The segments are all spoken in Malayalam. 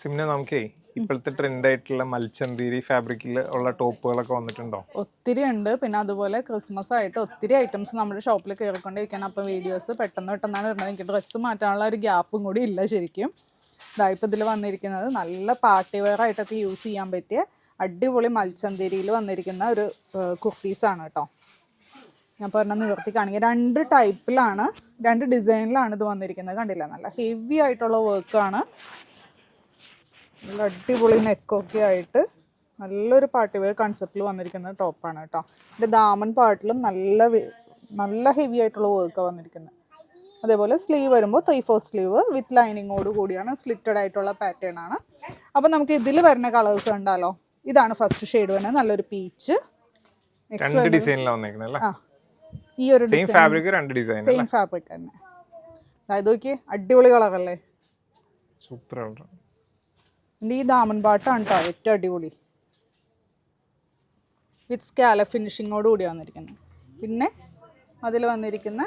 സിംന നമുക്കേ ഇപ്പോഴത്തെ ട്രെൻഡ് ആയിട്ടുള്ള മൽച്ചന്തീരി ഫാബ്രിക്കിൽ ഉള്ള ടോപ്പുകളൊക്കെ വന്നിട്ടുണ്ടോ? ഒത്തിരി ഉണ്ട്. പിന്നെ അതുപോലെ ക്രിസ്മസ് ആയിട്ട് ഒത്തിരി ഐറ്റംസ് നമ്മുടെ ഷോപ്പിൽ കയറിക്കൊണ്ടിരിക്കുകയാണ്. അപ്പോൾ വീഡിയോസ് പെട്ടെന്നാണ് വരുന്നത്. എനിക്ക് ഡ്രസ്സ് മാറ്റാനുള്ള ഒരു ഗ്യാപ്പും കൂടി ഇല്ല ശരിക്കും. ഇതായിപ്പോൾ ഇതിൽ വന്നിരിക്കുന്നത് നല്ല പാർട്ടി വെയർ ആയിട്ടൊക്കെ യൂസ് ചെയ്യാൻ പറ്റിയ അടിപൊളി മൽച്ചന്തീരിയിൽ വന്നിരിക്കുന്ന ഒരു കുർത്തീസാണ് കേട്ടോ. ഞാൻ പറഞ്ഞ നിവർത്തി കാണിക്കുക. 2 ടൈപ്പിലാണ്, 2 ഡിസൈനിലാണ് ഇത് വന്നിരിക്കുന്നത്. കണ്ടില്ല, നല്ല ഹെവി ആയിട്ടുള്ള വർക്കാണ്. നല്ല അടിപൊളി നെക്കൊക്കെ ആയിട്ട് നല്ലൊരു പാർട്ടി വെയർ കൺസെപ്റ്റിൽ വന്നിരിക്കുന്ന ടോപ്പാണ് കേട്ടോ. ഇതിൻ്റെ ദാമൻ പാർട്ടിലും നല്ല ഹെവി ആയിട്ടുള്ള വർക്കാണ് വന്നിരിക്കുന്നത്. അതേപോലെ സ്ലീവ് വരുമ്പോൾ 3/4 സ്ലീവ് വിത്ത് ലൈനിങ്ങോട് കൂടിയാണ്, സ്ലിറ്റഡ് ആയിട്ടുള്ള പാറ്റേൺ ആണ്. അപ്പം നമുക്ക് ഇതിൽ വരുന്ന കളേഴ്സ് കണ്ടാലോ. ഇതാണ് ഫസ്റ്റ് ഷെയ്ഡ് വരുന്നത്, നല്ലൊരു പീച്ച്. ഈ ഒരു സെയിം ഫാബ്രിക് തന്നെ. അതായത് നോക്കിയേ, അടിപൊളി കളറല്ലേ, സൂപ്പർ. ഈ ദാമൻ പാട്ടാണ് കേട്ടോ ഏറ്റവും അടിപൊളി, വിത്ത് സ്കാലപ്പ് ഫിനിഷിങ്ങോട് കൂടി വന്നിരിക്കുന്നത്. പിന്നെ അതിൽ വന്നിരിക്കുന്ന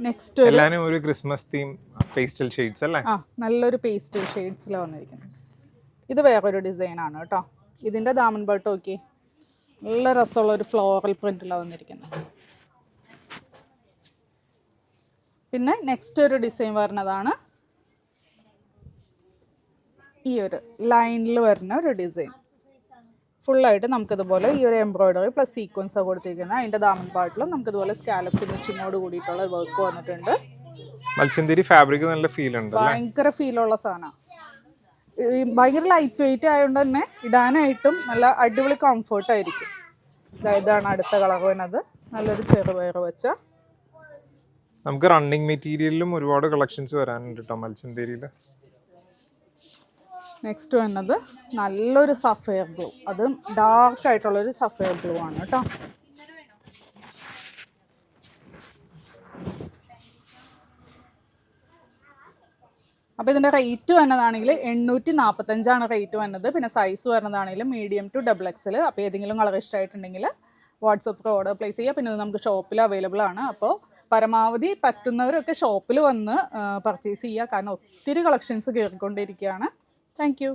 നെക്സ്റ്റ് ഒരു ക്രിസ്മസ് തീം പേസ്റ്റൽ ഷെയ്ഡ്സ് അല്ലേ? നല്ലൊരു പേസ്റ്റൽ ഷെയ്ഡ്സിലാണ് വന്നിരിക്കുന്നത്. ഇത് വേറൊരു ഡിസൈനാണ് കേട്ടോ. ഇതിൻ്റെ ദാമൻ പാട്ട് നോക്കി, നല്ല രസമുള്ള ഒരു ഫ്ലോറൽ പ്രിന്റിലാണ് വന്നിരിക്കുന്നത്. പിന്നെ നെക്സ്റ്റ് ഒരു ഡിസൈൻ വരുന്നതാണ് ഈ ഒരു ലൈനിൽ വരുന്ന ഒരു ഡിസൈൻ. ഫുള്ളായിട്ട് നമുക്കിതുപോലെ ഈ ഒരു എംബ്രോയിഡറി പ്ലസ് സീക്വൻസ് കൊടുത്തിരിക്കുന്നത്. അതിൻ്റെ ദാമൻ പാർട്ടിലും നമുക്കിതുപോലെ സ്കാലപ്പ് ഫിനിഷിങ്ങോട് കൂടിയിട്ടുള്ള വർക്ക് വന്നിട്ടുണ്ട്. മൽച്ചന്തീരി ഫാബ്രിക് നല്ല ഫീൽ ഉണ്ട്, ഭയങ്കര ഫീലുള്ള സാധനം. ഭയങ്കര ലൈറ്റ് വെയിറ്റ് ആയതുകൊണ്ട് തന്നെ ഇടാനായിട്ടും നല്ല അടിപൊളി കംഫർട്ട് ആയിരിക്കും. ഇതാണ് അടുത്ത കളർ വരുന്നത്, നല്ലൊരു ചെറുപയർ വെച്ച. നമുക്ക് റണ്ണിങ് മെറ്റീരിയലിലും ഒരുപാട് കളക്ഷൻസ് വരാനുണ്ട് കേട്ടോ മൽച്ചന്തീരിയിൽ. നെക്സ്റ്റ് വരുന്നത് നല്ലൊരു സഫയർ ബ്ലൂ, അത് ഡാർക്ക് ആയിട്ടുള്ളൊരു സഫയർ ബ്ലൂ ആണ് കേട്ടോ. അപ്പോൾ ഇതിൻ്റെ റേറ്റ് വന്നതാണെങ്കിൽ 845 റേറ്റ് വന്നത്. പിന്നെ സൈസ് വരുന്നതാണെങ്കിൽ മീഡിയം ടു XXL. അപ്പോൾ ഏതെങ്കിലും കളർ ഇഷ്ടമായിട്ടുണ്ടെങ്കിൽ വാട്സപ്പിൽ ഓർഡർ പ്ലേസ് ചെയ്യുക. പിന്നെ ഇത് നമുക്ക് ഷോപ്പിൽ അവൈലബിൾ ആണ്. അപ്പോൾ പരമാവധി പറ്റുന്നവരൊക്കെ ഷോപ്പിൽ വന്ന് പർച്ചേസ് ചെയ്യുക, കാരണം ഒത്തിരി കളക്ഷൻസ് കയറിക്കൊണ്ടിരിക്കുകയാണ്. Thank you.